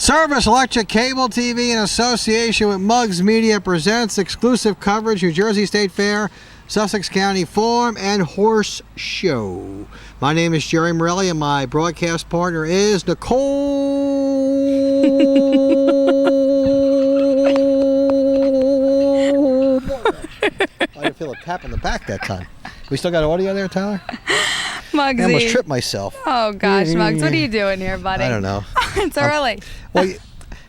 Service Electric Cable TV in association with Muggs Media presents exclusive coverage New Jersey State Fair, Sussex County Farm and Horse Show. My name is Jerry Morelli and my broadcast partner is Nicole. I feel a tap on the back that time. We still got audio there, Tyler? Muggsy. I almost tripped myself. Oh, gosh, Muggs. What are you doing here, buddy? I don't know. It's early. Well,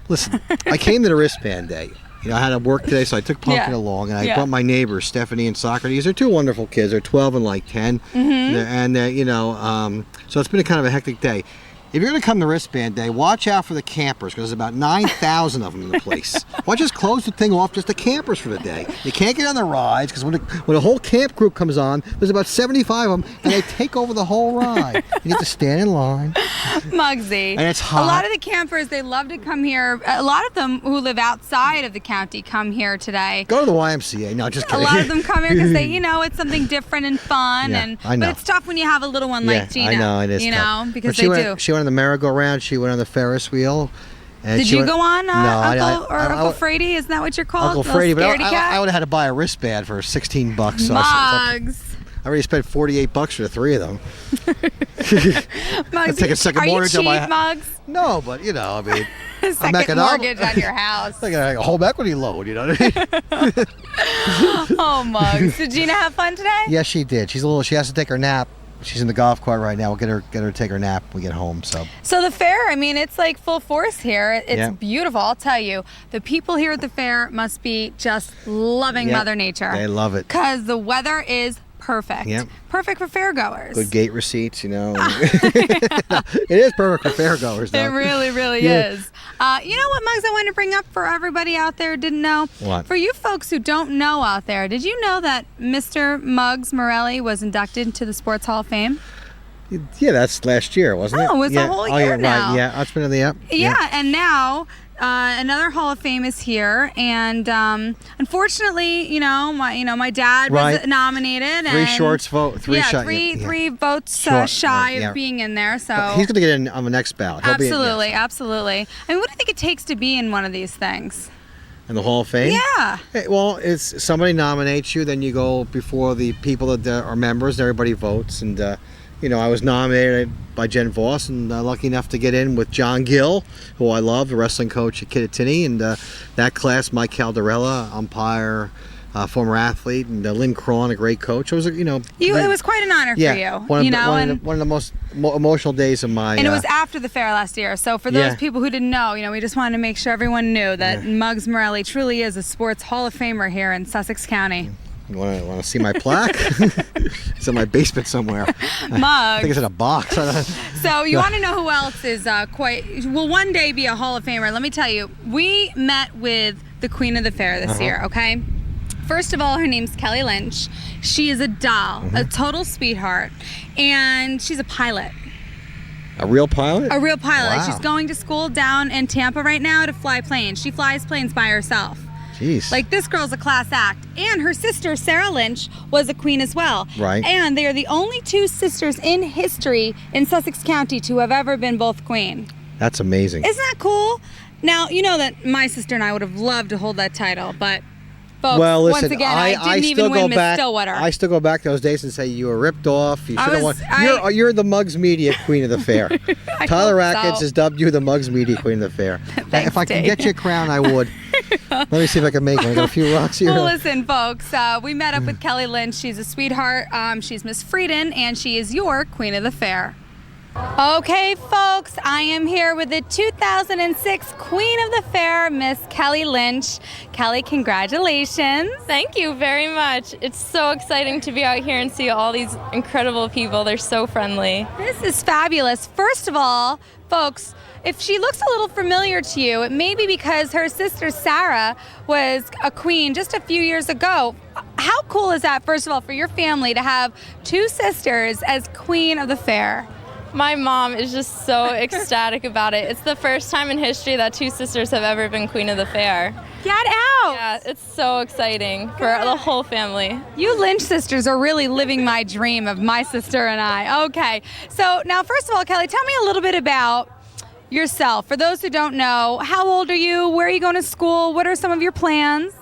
listen, I came to the wristband day. You know, I had to work today, so I took Pumpkin along, and I brought my neighbors, Stephanie and Socrates. They're two wonderful kids. They're 12 and like 10. And you know, so it's been a kind of a hectic day. If you're going to come to wristband day, watch out for the campers, because there's about 9,000 of them in the place. Why just close the thing off just the campers for the day? You can't get on the rides, because when the whole camp group comes on, there's about 75 of them, and they take over the whole ride. You have to stand in line. Muggsy. And it's hot. A lot of the campers, they love to come here. A lot of them who live outside of the county come here today. Go to the YMCA. No, just kidding. A lot of them come here because they, you know, it's something different and fun. Yeah, I know. But it's tough when you have a little one like Gina. I know, it is tough. Know, because she they went, do. She went on the merry-go-round. She went on the Ferris wheel. And Did you go on, no, Uncle Frady? Isn't that what you're called? Uncle Frady, but cat? I would have had to buy a wristband for $16. So Muggs. I already spent $48 for the three of them. Muggs, take a second mortgage on my Muggs? No, but you know, I mean, second mortgage on your house. Like a home equity loan, you know what I mean? Oh, Muggs. Did Gina have fun today? Yes, she did. She has to take her nap. She's in the golf cart right now. We'll get her to take her nap when we get home. So the fair, I mean, it's like full force here. It's beautiful. I'll tell you, the people here at the fair must be just loving Mother Nature. They love it. Because the weather is perfect. Yep. Perfect for fairgoers. Good gate receipts, you know. It is perfect for fairgoers, though. It really, really is. You know what, Muggs, I want to bring up for everybody out there who didn't know? What? For you folks who don't know out there, did you know that Mr. Muggs Morelli was inducted into the Sports Hall of Fame? Yeah, that's last year, wasn't it? No, it was a whole year now. Right. Yeah, that's been in the Yeah, and now another Hall of Fame is here, and unfortunately, my dad was nominated. Three votes shy of being in there. So but he's going to get in on the next ballot. Absolutely. I mean, what do you think it takes to be in one of these things? In the Hall of Fame? Yeah. Well, it's somebody nominates you, then you go before the people that are members, and everybody votes, and I was nominated by Jen Voss, and lucky enough to get in with John Gill, who I love, the wrestling coach at Kittatinny, and that class, Mike Caldarella, umpire, former athlete, and Lynn Cron, a great coach. It was, it was quite an honor for you. One of the most emotional days of my. And it was after the fair last year. So for those people who didn't know, we just wanted to make sure everyone knew that Muggs Morelli truly is a sports Hall of Famer here in Sussex County. You want to see my plaque? It's in my basement somewhere. Muggs. I think it's in a box. So you want to know who else is will one day be a Hall of Famer? Let me tell you, we met with the Queen of the Fair this year, okay? First of all, her name's Kelly Lynch. She is a doll, a total sweetheart, and she's a pilot. A real pilot? A real pilot. Wow. She's going to school down in Tampa right now to fly planes. She flies planes by herself. Jeez. Like, this girl's a class act. And her sister, Sarah Lynch, was a queen as well. Right. And they are the only two sisters in history in Sussex County to have ever been both queen. That's amazing. Isn't that cool? Now, you know that my sister and I would have loved to hold that title, but folks, well, listen, once again, I didn't even win Miss Stillwater. I still go back those days and say you were ripped off. You should have won. You're the Muggs Media Queen of the Fair. Tyler Rackets has dubbed you the Muggs Media Queen of the Fair. Thanks, if I could get you a crown, I would. Let me see if I can make one. I got a few rocks here. Well, listen, folks, we met up with Kelly Lynch. She's a sweetheart. She's Miss Frieden, and she is your Queen of the Fair. Okay, folks, I am here with the 2006 Queen of the Fair, Miss Kelly Lynch. Kelly, congratulations. Thank you very much. It's so exciting to be out here and see all these incredible people. They're so friendly. This is fabulous. First of all, folks, if she looks a little familiar to you, it may be because her sister Sarah was a queen just a few years ago. How cool is that, first of all, for your family to have two sisters as Queen of the Fair? My mom is just so ecstatic about it. It's the first time in history that two sisters have ever been Queen of the Fair. Get out! Yeah, it's so exciting for the whole family. You Lynch sisters are really living my dream of my sister and I. Okay, so now first of all, Kelly, tell me a little bit about yourself. For those who don't know, how old are you? Where are you going to school? What are some of your plans?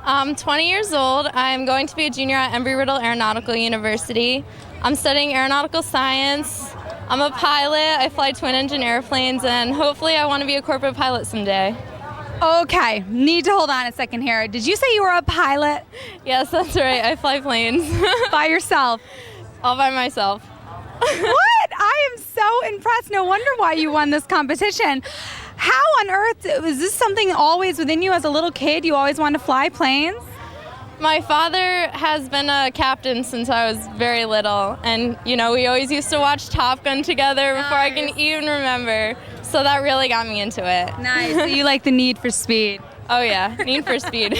I'm 20 years old. I'm going to be a junior at Embry-Riddle Aeronautical University. I'm studying aeronautical science. I'm a pilot. I fly twin engine airplanes, and hopefully I want to be a corporate pilot someday. Okay, need to hold on a second here. Did you say you were a pilot? Yes, that's right. I fly planes. By yourself? All by myself. What? I am so impressed. No wonder why you won this competition. How on earth, was this something always within you as a little kid? You always wanted to fly planes? My father has been a captain since I was very little, and we always used to watch Top Gun together before I can even remember. So that really got me into it. Nice. So you like the Need for Speed? Oh yeah, Need for Speed.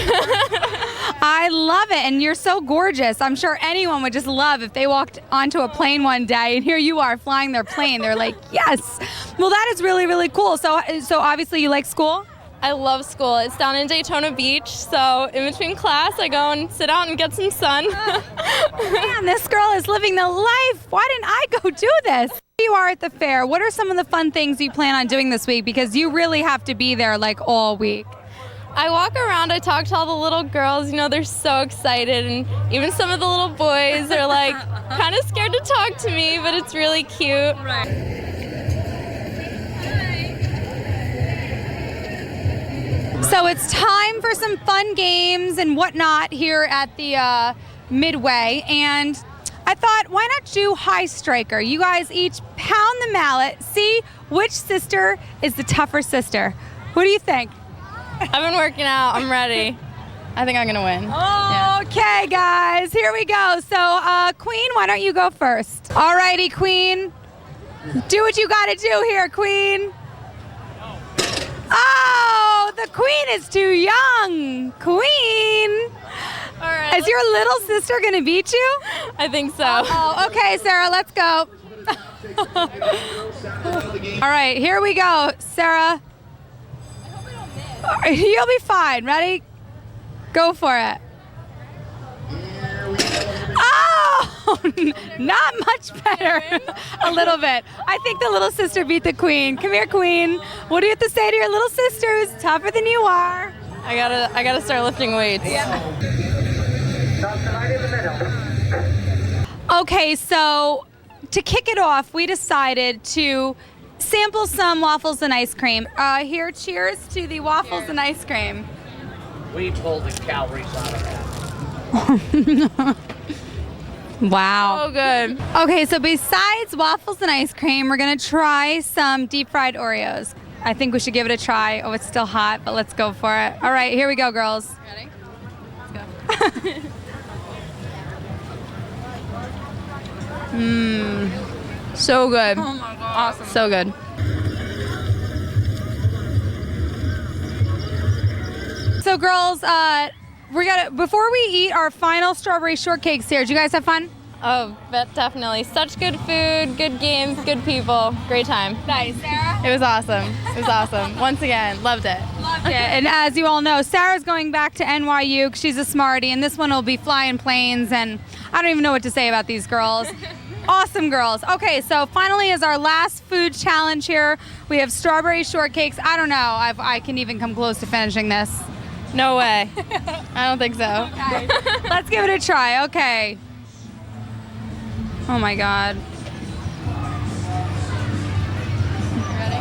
I love it, and you're so gorgeous. I'm sure anyone would just love if they walked onto a plane one day and here you are flying their plane. They're like, yes. Well, that is really, really cool. So obviously you like school? I love school. It's down in Daytona Beach, so in between class, I go and sit out and get some sun. Man, this girl is living the life. Why didn't I go do this? You are at the fair. What are some of the fun things you plan on doing this week? Because you really have to be there like all week. I walk around, I talk to all the little girls, they're so excited, and even some of the little boys are like kind of scared to talk to me, but it's really cute. Right. So it's time for some fun games and whatnot here at the Midway, and I thought, why not do High Striker? You guys each pound the mallet, see which sister is the tougher sister. What do you think? I've been working out. I'm ready. I think I'm going to win. Okay, guys, here we go. So, Queen, why don't you go first? All righty, Queen. Do what you got to do here, Queen. Oh, the Queen is too young. Queen. All right. Is your little sister going to beat you? I think so. Oh, okay, Sarah, let's go. All right, here we go, Sarah. You'll be fine. Ready? Go for it. Oh, not much better. A little bit. I think the little sister beat the Queen. Come here, Queen. What do you have to say to your little sister who's tougher than you are? I gotta start lifting weights. Yeah. Okay, so to kick it off, we decided to sample some waffles and ice cream. Here, cheers to the waffles and ice cream. We pulled the calories out of that. Wow. Oh, good. Okay, so besides waffles and ice cream, we're gonna try some deep fried Oreos. I think we should give it a try. Oh, it's still hot, but let's go for it. All right, here we go, girls. Ready? Let's go. So good. Oh my God. Awesome. So good. So, girls, before we eat our final strawberry shortcakes here, did you guys have fun? Oh, definitely. Such good food, good games, good people. Great time. Nice, Sarah. It was awesome. It was awesome. Once again, loved it. Loved it. And as you all know, Sarah's going back to NYU 'cause she's a smarty, and this one will be flying planes, and I don't even know what to say about these girls. Awesome girls. Okay, so finally is our last food challenge here. We have strawberry shortcakes. I don't know if I can even come close to finishing this. No way. I don't think so. Okay. Let's give it a try. Okay. Oh my God. Ready?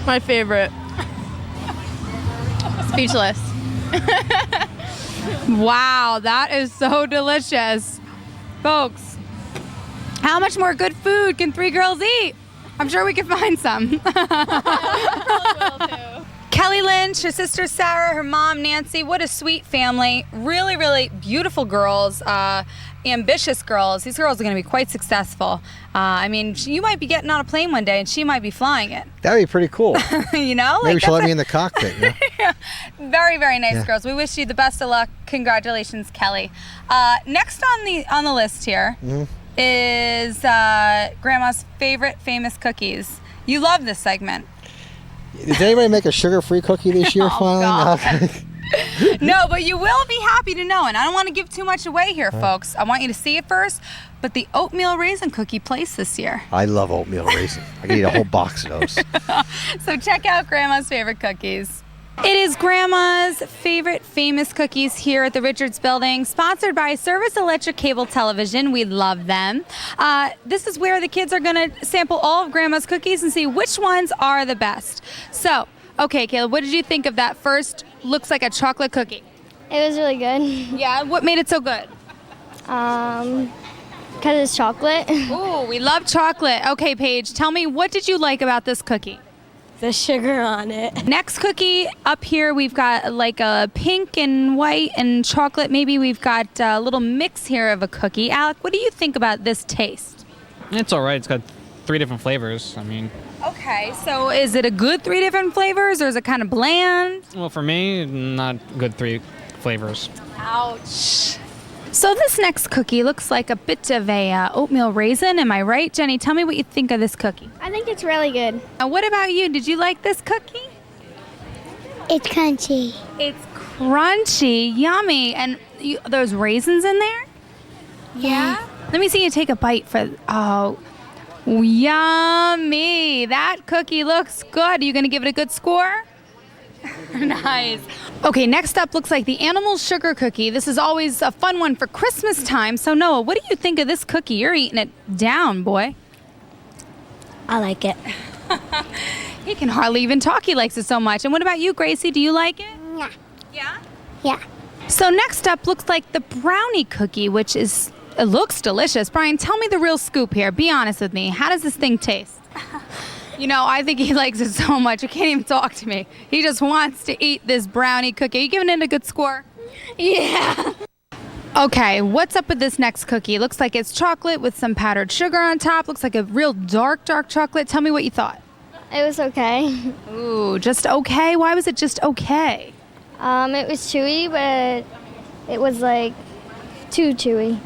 My favorite. Speechless. Wow, that is so delicious. Folks, how much more good food can three girls eat? I'm sure we can find some. Kelly Lynch, her sister Sarah, her mom Nancy, what a sweet family. Really, really beautiful girls, ambitious girls. These girls are going to be quite successful. I mean, you might be getting on a plane one day and she might be flying it. That'd be pretty cool. You know? Maybe she'll let me in the cockpit. Yeah? Very, very nice, Yeah. girls. We wish you the best of luck. Congratulations, Kelly. Next on the list here is Grandma's favorite famous cookies. You love this segment. Did anybody make a sugar-free cookie this year Oh, finally? God. Okay. No, but you will be happy to know, and I don't want to give too much away here, folks. I want you to see it first, but the oatmeal raisin cookie placed this year. I love oatmeal raisin. I can eat a whole box of those. So check out Grandma's favorite cookies. It is Grandma's favorite famous cookies here at the Richards Building, sponsored by Service Electric Cable Television. We love them. This is where the kids are going to sample all of Grandma's cookies and see which ones are the best. So, okay, Caleb, what did you think of that first? Looks like a chocolate cookie. It was really good. Yeah, what made it so good? Because it's chocolate. Ooh, we love chocolate. Okay, Paige, tell me, what did you like about this cookie? The sugar on it. Next cookie up here, we've got like a pink and white and chocolate. Maybe we've got a little mix here of a cookie. Alec, what do you think about this taste? It's all right. It's got 3 different flavors. I mean, Okay, so is it a good 3 different flavors, or is it kind of bland? well, for me, not good 3 flavors. Ouch. So this next cookie looks like a bit of a oatmeal raisin. Am I right? Jenny, tell me what you think of this cookie. I think it's really good. Now, what about you? Did you like this cookie? It's crunchy. It's crunchy, yummy, and there's raisins in there? Yeah. Let me see you take a bite for, oh, yummy. That cookie looks good. Are you going to give it a good score? Nice. Okay, next up looks like the animal sugar cookie. This is always a fun one for Christmas time. So Noah, what do you think of this cookie? You're eating it down, boy. I like it. He can hardly even talk. He likes it so much. And what about you, Gracie? Do you like it? Yeah. Yeah? Yeah. So next up looks like the brownie cookie, which is, it looks delicious. Brian, tell me the real scoop here. Be honest with me. How does this thing taste? You know, I think he likes it so much. He can't even talk to me. He just wants to eat this brownie cookie. Are you giving it a good score? Yeah. Okay, what's up with this next cookie? Looks like it's chocolate with some powdered sugar on top. Looks like a real dark chocolate. Tell me what you thought. It was okay. Ooh, just okay? Why was it just okay? It was chewy, but it was like too chewy.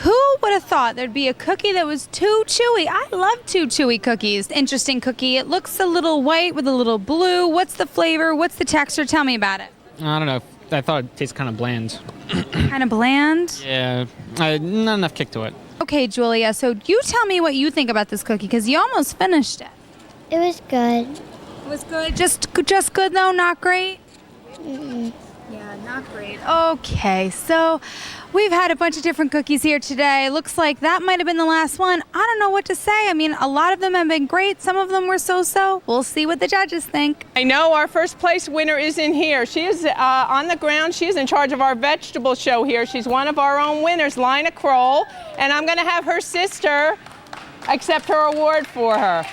Who would have thought there'd be a cookie that was too chewy? I love too chewy cookies. Interesting cookie. It looks a little white with a little blue. What's the flavor? What's the texture? Tell me about it. I don't know. I thought it tastes kind of bland. Kind of bland? Yeah, not enough kick to it. Okay, Julia, so you tell me what you think about this cookie, because you almost finished it. It was good. It was good? Just good, though? Not great? Yeah, not great. Okay, so we've had a bunch of different cookies here today. Looks like that might have been the last one. I don't know what to say. I mean, a lot of them have been great. Some of them were so-so. We'll see what the judges think. I know our first place winner is in here. She is on the ground. She is in charge of our vegetable show here. She's one of our own winners, Lina Kroll, and I'm going to have her sister accept her award for her.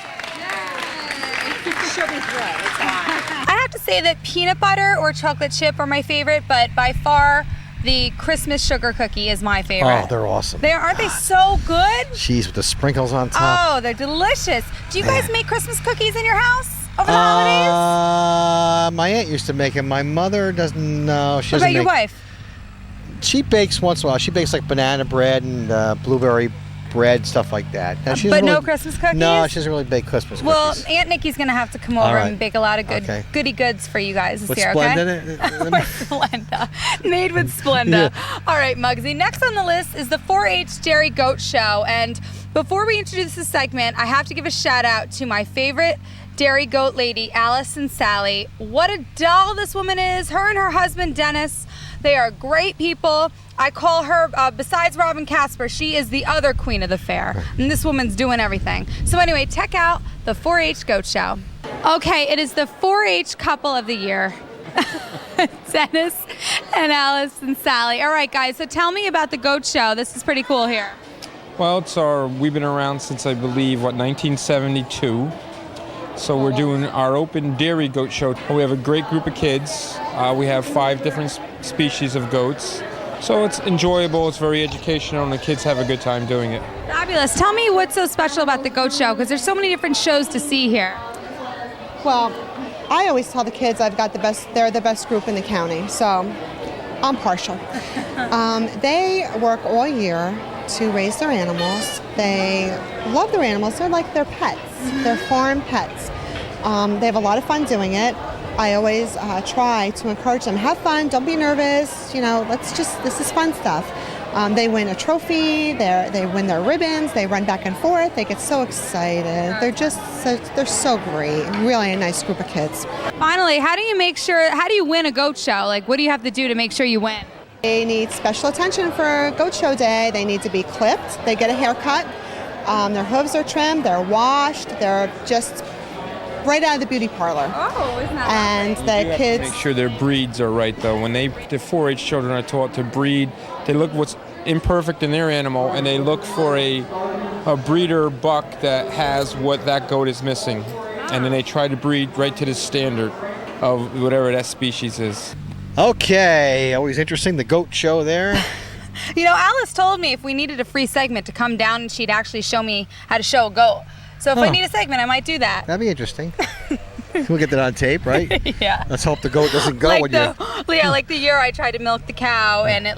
She'll be thrilled. It's fine. I have to say that peanut butter or chocolate chip are my favorite, but by far the Christmas sugar cookie is my favorite. Oh, they're awesome. Aren't they so good? Cheese with the sprinkles on top. Oh, they're delicious. Do you guys make Christmas cookies in your house over the holidays? My aunt used to make them. My mother doesn't. No, she What doesn't. about your wife? She bakes once in a while. She bakes like banana bread and blueberry bread, stuff like that. Now, she But doesn't no really- Christmas cookies? No, she doesn't really bake Christmas Well, cookies. Aunt Nikki's going to have to come All over right. and bake a lot of good Okay. goody goods for you guys this With year, Splenda okay? in it? With Splenda. Made with Splenda. All right, Muggsy. Next on the list is the 4-H Dairy Goat Show. And before we introduce this segment, I have to give a shout out to my favorite dairy goat lady, Alice and Sally. What a doll this woman is. Her and her husband, Dennis, they are great people. I call her, besides Robin Casper, she is the other queen of the fair. And this woman's doing everything. So anyway, check out the 4-H Goat Show. Okay, it is the 4-H couple of the year. Dennis and Alice and Sally. All right, guys, so tell me about the goat show. This is pretty cool here. Well, we've been around since, I believe, 1972. So we're doing our open dairy goat show. We have a great group of kids. We have 5 different species of goats. So it's enjoyable, it's very educational, and the kids have a good time doing it. Fabulous. Tell me what's so special about the goat show, because there's so many different shows to see here. Well, I always tell the kids they're the best group in the county, so I'm partial. They work all year to raise their animals. They love their animals. They're like their pets. They're farm pets. They have a lot of fun doing it. I always try to encourage them, have fun, don't be nervous, this is fun stuff. They win a trophy, they win their ribbons, they run back and forth, they get so excited. They're so great, really a nice group of kids. Finally, how do you win a goat show? Like, what do you have to do to make sure you win? They need special attention for goat show day. They need to be clipped, they get a haircut, their hooves are trimmed, they're washed, they're just right out of the beauty parlor. Oh, isn't that And lovely? the kids... Make sure their breeds are right, though. When the 4-H children are taught to breed, they look what's imperfect in their animal, and they look for a breeder buck that has what that goat is missing. And then they try to breed right to the standard of whatever that species is. Okay, always interesting, the goat show there. Alice told me if we needed a free segment to come down and she'd actually show me how to show a goat. So if I need a segment, I might do that. That'd be interesting. We'll get that on tape, right? Yeah. Let's hope the goat doesn't go when you... Like the year I tried to milk the cow, and it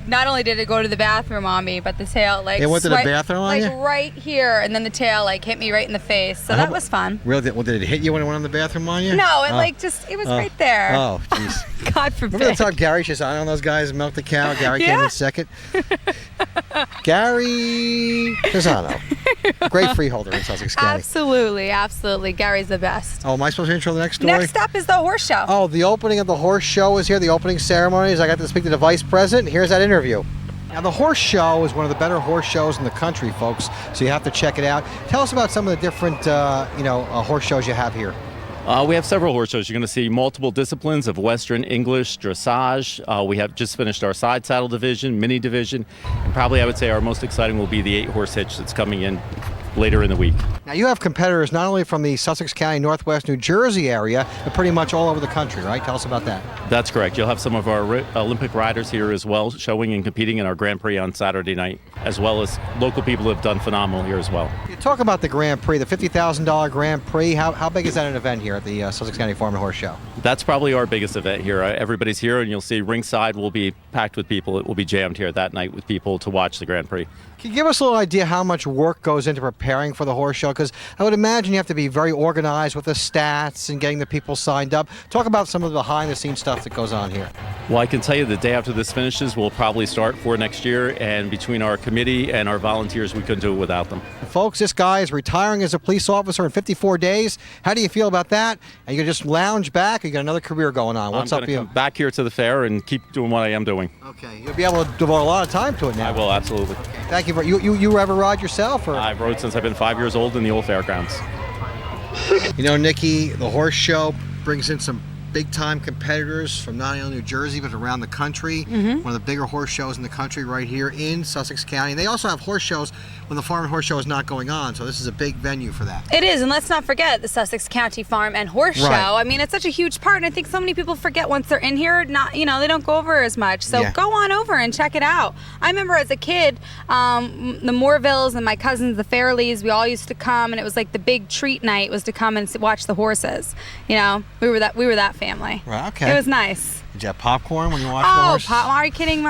not only did it go to the bathroom on me, but the tail It went to the bathroom on you? right here, and then the tail hit me right in the face. So that was fun. Really? Did it hit you when it went on the bathroom on you? No, it was right there. Oh, jeez. God forbid. Remember the time Gary Shazana, those guys milked the cow? Gary came in second. Gary Shazana. Great freeholder in Sussex County. Absolutely. Gary's the best. Oh, am I supposed to intro the next story? Next up is the horse show. Oh, the opening of the horse show is here. The opening ceremonies. I got to speak to the vice president. Here's that interview. Now, the horse show is one of the better horse shows in the country, folks. So you have to check it out. Tell us about some of the different, horse shows you have here. We have several horse shows. You're going to see multiple disciplines of Western, English, dressage. We have just finished our side saddle division, mini division. And probably I would say our most exciting will be the 8-horse hitch that's coming in later in the week. Now, you have competitors not only from the Sussex County, Northwest New Jersey area, but pretty much all over the country, right? Tell us about that. That's correct. You'll have some of our Olympic riders here as well, showing and competing in our Grand Prix on Saturday night, as well as local people who have done phenomenal here as well. You talk about the Grand Prix, the $50,000 Grand Prix. How big is that an event here at the Sussex County Farm Horse Show? That's probably our biggest event here. Everybody's here, and you'll see ringside will be packed with people. It will be jammed here that night with people to watch the Grand Prix. Can you give us a little idea how much work goes into preparing for the horse show? Because I would imagine you have to be very organized with the stats and getting the people signed up. Talk about some of the behind-the-scenes stuff that goes on here. Well, I can tell you the day after this finishes, we'll probably start for next year, and between our committee and our volunteers, we couldn't do it without them. Folks, this guy is retiring as a police officer in 54 days. How do you feel about that? Are you going to just lounge back, or you got another career going on? What's I'm up going to you? come back here to the fair and keep doing what I am doing. Okay, you'll be able to devote a lot of time to it now. I will, absolutely. Thank you. You ever ride yourself? Or? I've rode since I've been 5 years old in the old fairgrounds. Nikki, the horse show brings in some big-time competitors from not only New Jersey but around the country. One of the bigger horse shows in the country right here in Sussex County. And they also have horse shows when the Farm and Horse Show is not going on, so this is a big venue for that. It is, and let's not forget the Sussex County Farm and Horse Show. I mean, it's such a huge part, and I think so many people forget once they're in here, they don't go over as much. So go on over and check it out. I remember as a kid, the Morvilles and my cousins, the Fairleys, we all used to come, and it was like the big treat night was to come and watch the horses. We were that family. Right, okay. It was nice. Did you have popcorn when you watched the horse? Are you kidding?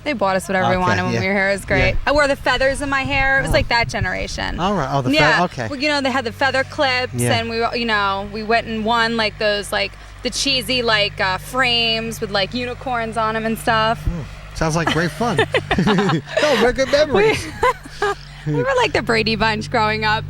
They bought us whatever we wanted when we were here. It was great. Yeah. I wore the feathers in my hair. It was like that generation. All right. Oh, the feather. Okay. Well, they had the feather clips, and we went and won those the cheesy frames with unicorns on them and stuff. Sounds like great fun. No, very good memories. We were like the Brady Bunch growing up.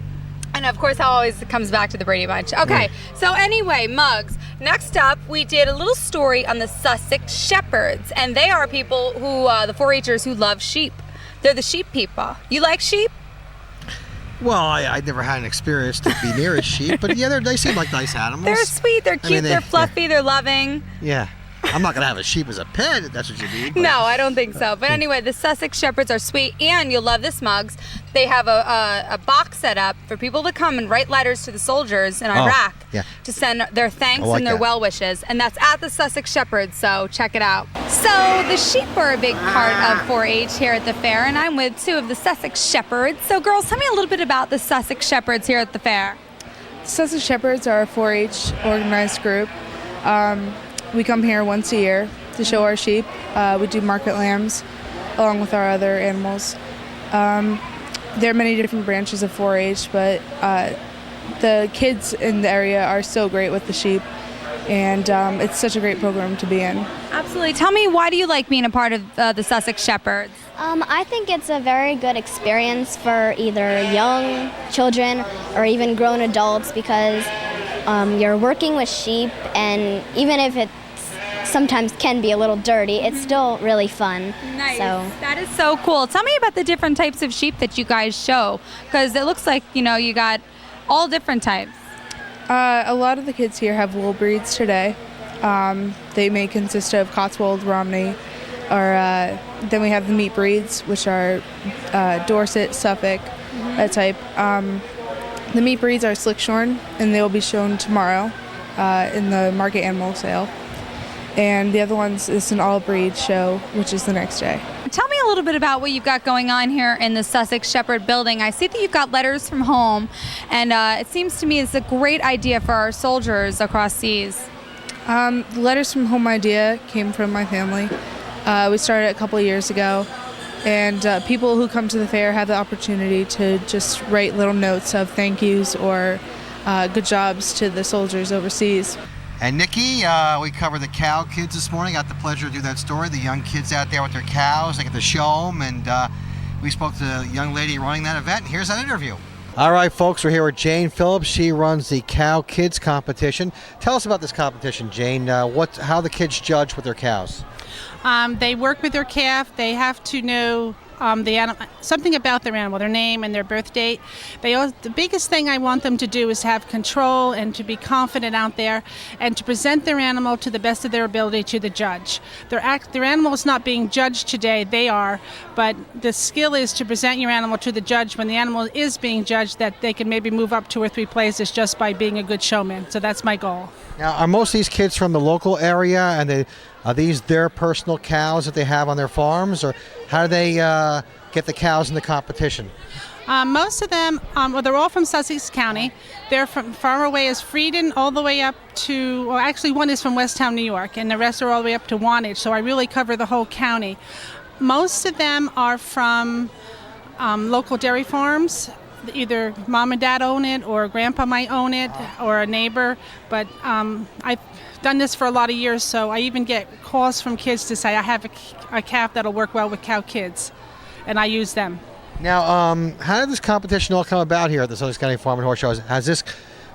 And of course, how always comes back to the Brady Bunch. Okay, so anyway, Muggs. Next up, we did a little story on the Sussex Shepherds, and they are people who, the 4-H'ers who love sheep. They're the sheep people. You like sheep? Well, I never had an experience to be near a sheep, but they seem like nice animals. They're sweet, they're cute, they're fluffy, they're loving. Yeah. I'm not going to have a sheep as a pet, if that's what you mean. No, I don't think so. But anyway, the Sussex Shepherds are sweet, and you'll love this, Muggs. They have a box set up for people to come and write letters to the soldiers in Iraq to send their thanks and their well wishes. And that's at the Sussex Shepherds, so check it out. So the sheep are a big part of 4-H here at the fair, and I'm with two of the Sussex Shepherds. So girls, tell me a little bit about the Sussex Shepherds here at the fair. Sussex Shepherds are a 4-H organized group. We come here once a year to show our sheep. We do market lambs along with our other animals. There are many different branches of 4-H, but the kids in the area are so great with the sheep. and it's such a great program to be in. Absolutely. Tell me, why do you like being a part of the Sussex Shepherds? I think it's a very good experience for either young children or even grown adults because you're working with sheep, and even if it sometimes can be a little dirty, it's still really fun. Nice. So. That is so cool. Tell me about the different types of sheep that you guys show, because it looks like, you got all different types. A lot of the kids here have wool breeds today. They may consist of Cotswold, Romney, or then we have the meat breeds, which are Dorset, Suffolk, that type. The meat breeds are Slickshorn, and they will be shown tomorrow in the market animal sale. And the other ones is an all-breed show, which is the next day. Tell me a little bit about what you've got going on here in the Sussex Shepherd building. I see that you've got letters from home, and it seems to me it's a great idea for our soldiers across seas. The letters from home idea came from my family. We started a couple of years ago, and people who come to the fair have the opportunity to just write little notes of thank yous or good jobs to the soldiers overseas. And Nikki, we covered the cow kids this morning. Got the pleasure to do that story. The young kids out there with their cows, they get to show them. And we spoke to the young lady running that event. Here's that interview. All right, folks, we're here with Jane Phillips. She runs the Cow Kids competition. Tell us about this competition, Jane. How the kids judge with their cows? They work with their calf. They have to know the animal, something about their animal, their name and their birth date. The biggest thing I want them to do is have control and to be confident out there and to present their animal to the best of their ability to the judge. Their animal is not being judged today, they are, but the skill is to present your animal to the judge when the animal is being judged, that they can maybe move up 2 or 3 places just by being a good showman. So that's my goal. Now, are most of these kids from the local area, and are these their personal cows that they have on their farms, or how do they get the cows in the competition? Most of them, they're all from Sussex County. They're from far away as Frieden all the way up to, well, actually one is from Westtown, New York, and the rest are all the way up to Wantage, so I really cover the whole county. Most of them are from local dairy farms. Either mom and dad own it, or grandpa might own it, or a neighbor, but I've done this for a lot of years, so I even get calls from kids to say I have a calf that'll work well with cow kids, and I use them. Now, how did this competition all come about here at the Sussex County Farm Horse Show? Has this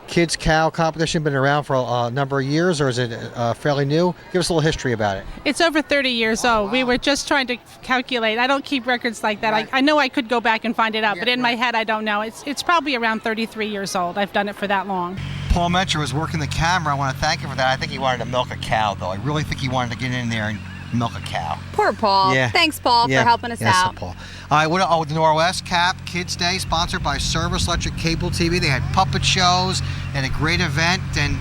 kids cow competition been around for a number of years, or is it fairly new? Give us a little history about it. It's over 30 years old. Wow. We were just trying to calculate. I don't keep records like that. Right. I know I could go back and find it out, but in my head I don't know. It's probably around 33 years old. I've done it for that long. Paul Metcher was working the camera. I want to thank him for that. I think he wanted to milk a cow, though. I really think he wanted to get in there and milk a cow. Poor Paul. Yeah. Thanks, Paul, for helping us out. Yes, Paul. All right, the Norwescap Kids Day, sponsored by Service Electric Cable TV. They had puppet shows and a great event, and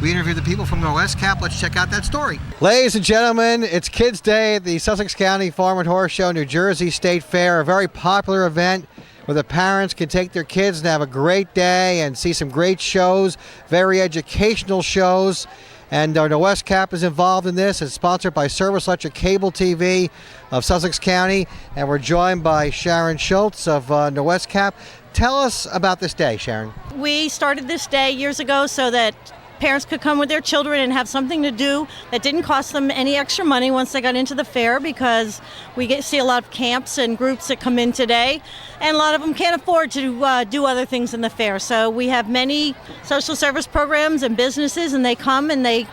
we interviewed the people from Norwescap. Let's check out that story. Ladies and gentlemen, it's Kids Day at the Sussex County Farm and Horse Show, New Jersey State Fair, a very popular event where the parents can take their kids and have a great day and see some great shows, very educational shows. And our Norwescap is involved in this. It's sponsored by Service Electric Cable TV of Sussex County. And we're joined by Sharon Schultz of Norwescap. Tell us about this day, Sharon. We started this day years ago so that parents could come with their children and have something to do that didn't cost them any extra money once they got into the fair, because we see a lot of camps and groups that come in today, and a lot of them can't afford to do other things in the fair. So we have many social service programs and businesses, and they come and they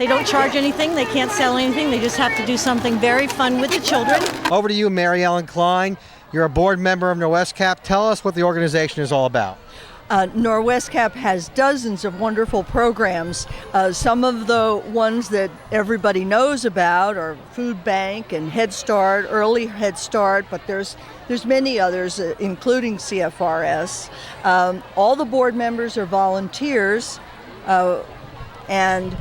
don't charge anything, they can't sell anything, they just have to do something very fun with the children. Over to you, Mary Ellen Klein. You're a board member of Norwescap. Tell us what the organization is all about. Norwescap has dozens of wonderful programs. Some of the ones that everybody knows about are Food Bank and Head Start, Early Head Start, but there's many others, including CFRS. All the board members are volunteers, and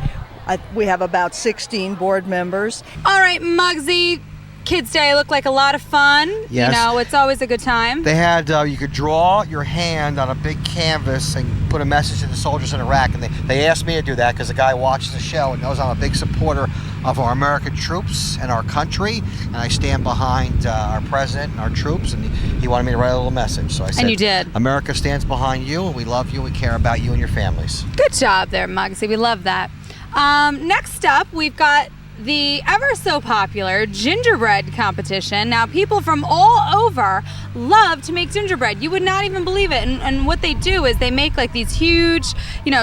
we have about 16 board members. All right, Muggsy. Kids Day looked like a lot of fun. Yes. You know, it's always a good time. They had, you could draw your hand on a big canvas and put a message to the soldiers in Iraq. And they asked me to do that because the guy watches the show and knows I'm a big supporter of our American troops and our country. And I stand behind our president and our troops. And he wanted me to write a little message. So I said, and you did. America stands behind you, and we love you, and we care about you and your families. Good job there, Muggsy. We love that. Next up, we've got the ever so popular gingerbread competition. Now, people from all over love to make gingerbread. You would not even believe it. And what they do is they make like these huge,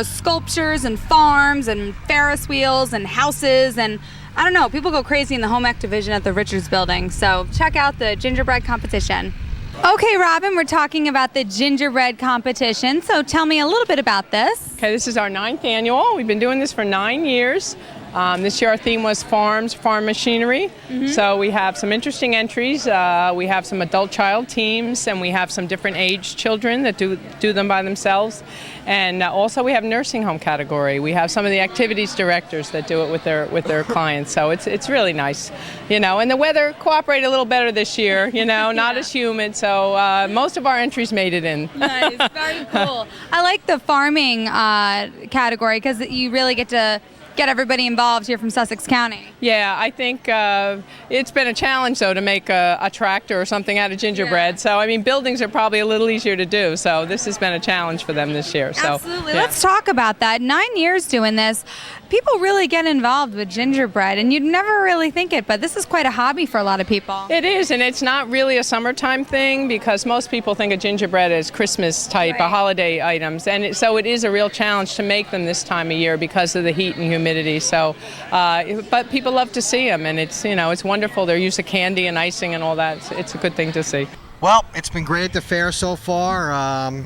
sculptures and farms and Ferris wheels and houses, and I don't know, people go crazy in the home ec division at the Richards building. So check out the gingerbread competition. Okay, Robin, we're talking about the gingerbread competition. So tell me a little bit about this. Okay, this is our 9th annual. We've been doing this for 9 years. This year our theme was farm machinery. So we have some interesting entries. We have some adult child teams, and we have some different age children that do them by themselves. And also we have nursing home category. We have some of the activities directors that do it with their clients. So it's really nice, And the weather cooperated a little better this year, not as humid. So most of our entries made it in. Nice, very cool. I like the farming category because you really get to get everybody involved here from Sussex County. Yeah, I think it's been a challenge, though, to make a tractor or something out of gingerbread. Yeah. So, buildings are probably a little easier to do. So this has been a challenge for them this year. So, absolutely. Yeah. Let's talk about that. 9 years doing this. People really get involved with gingerbread, and you'd never really think it, but this is quite a hobby for a lot of people. It is, and it's not really a summertime thing because most people think of gingerbread as Christmas type, right, holiday items, and so it is a real challenge to make them this time of year because of the heat and humidity. So, but people love to see them, and it's it's wonderful. Their use of candy and icing and all that. It's a good thing to see. Well, it's been great at the fair so far.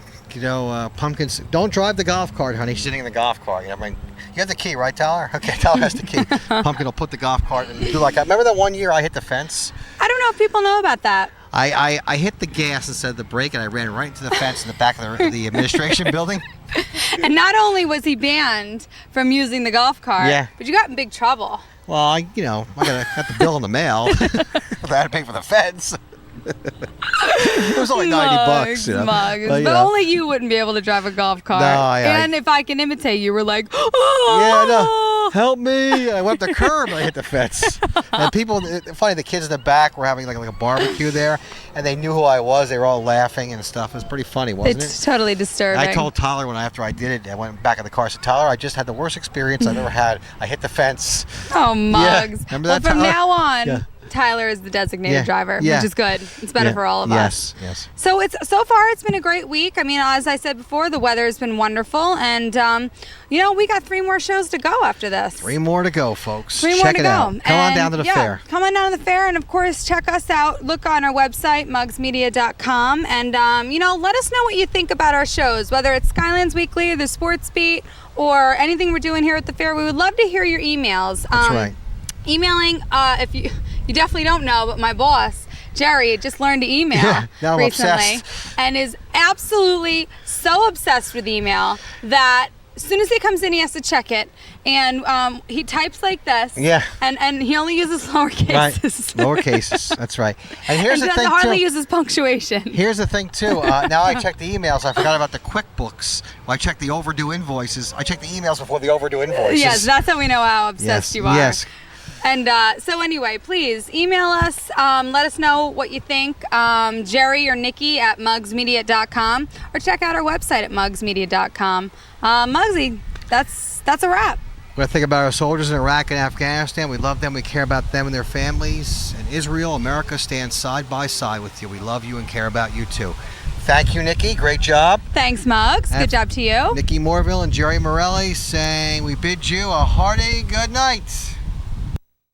Pumpkins. Don't drive the golf cart, honey. She's sitting in the golf cart. You have the key, right, Tyler? Okay, Tyler has the key. Pumpkin will put the golf cart and do like that. Remember that one year I hit the fence? I don't know if people know about that. I hit the gas instead of the brake, and I ran right into the fence in the back of the administration building. And not only was he banned from using the golf cart, but you got in big trouble. Well, I got the bill in the mail. I had to pay for the fence. It was only $90. Mugs. But only you wouldn't be able to drive a golf cart. And if I can imitate you, we're like, help me. I went up the curb and I hit the fence. And people, funny, the kids in the back were having like a barbecue there, and they knew who I was. They were all laughing and stuff. It was pretty funny, wasn't it? It's totally disturbing. I told Tyler after I did it, I went back in the car. I said, Tyler, I just had the worst experience I've ever had. I hit the fence. Oh, Mugs. Yeah. Remember that, from Tyler? Now on, Tyler is the designated driver, which is good. It's better for all of us. Yes. So far it's been a great week. As I said before, the weather has been wonderful, and we got 3 more shows to go after this. 3 more to go, folks. 3 more Check to it go. out. Come on down to the fair. Come on down to the fair, and of course check us out. Look on our website, mugsmedia.com, and let us know what you think about our shows, whether it's Skylands Weekly, the Sports Beat, or anything we're doing here at the fair. We would love to hear your emails. That's right. Emailing, if you definitely don't know, but my boss, Jerry, just learned to email now recently, obsessed. And is absolutely so obsessed with email that as soon as he comes in, he has to check it, and he types like this. Yeah. And he only uses lowercases. Right. Lowercases. That's right. And here's the thing, hardly too. uses punctuation. Here's the thing, too. Now I check the emails. I forgot about the QuickBooks. I check the overdue invoices. I check the emails before the overdue invoices. Yes, that's how we know how obsessed you are. Yes. And so anyway, please email us. Let us know what you think. Jerry or Nikki at mugsmedia.com, or check out our website at mugsmedia.com. Mugsy, that's a wrap. We're going to think about our soldiers in Iraq and Afghanistan. We love them. We care about them and their families. And Israel, America stands side by side with you. We love you and care about you too. Thank you, Nikki. Great job. Thanks, Mugs. Good job to you. Niki Morville and Jerry Morelli saying we bid you a hearty good night.